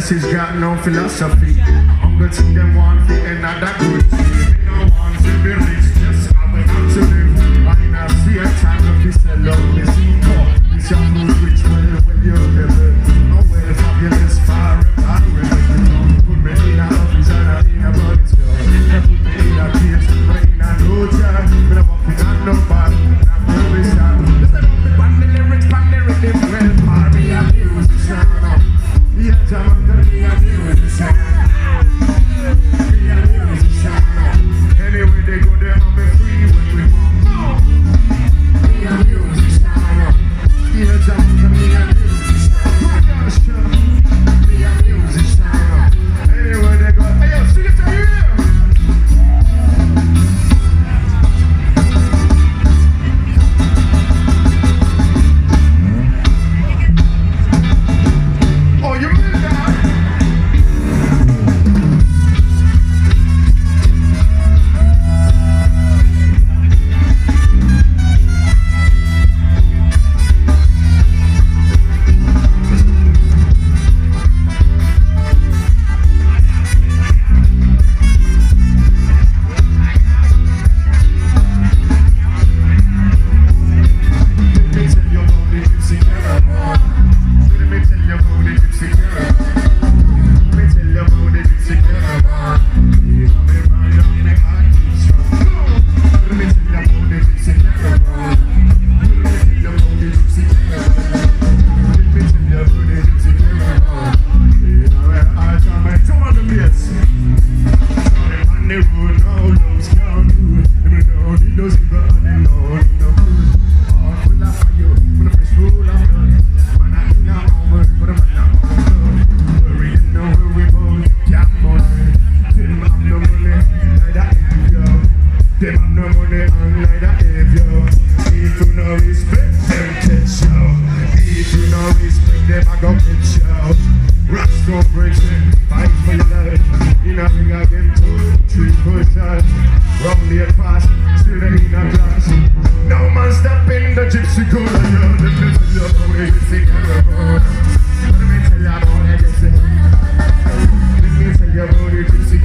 she's got no philosophy. I'm gonna see them one thing and not that good. They don't want to be rich, just how we have to live. I not see a time of this alone. They see more. This young food rich well you're ever. Oh well, fabulous, far and put me in a office and I in a body's girl. Put me in a case, but in a no job. But I'm walking on no bar, I'm very sad. Just a little bit on the lyrics, on the rhythm. Well, party and musician. Yeah, jam on the musician. Anyway, they go there, I'm free when we want. Be a musician. Yeah, jam on the musician. Be a musician. Anyway, they go, hey, yo, sing it to you. Oh, you mean that? No man step in the gypsy code. Let me tell you about the gypsy code. Let me tell you about the gypsy. Let me tell you about the gypsy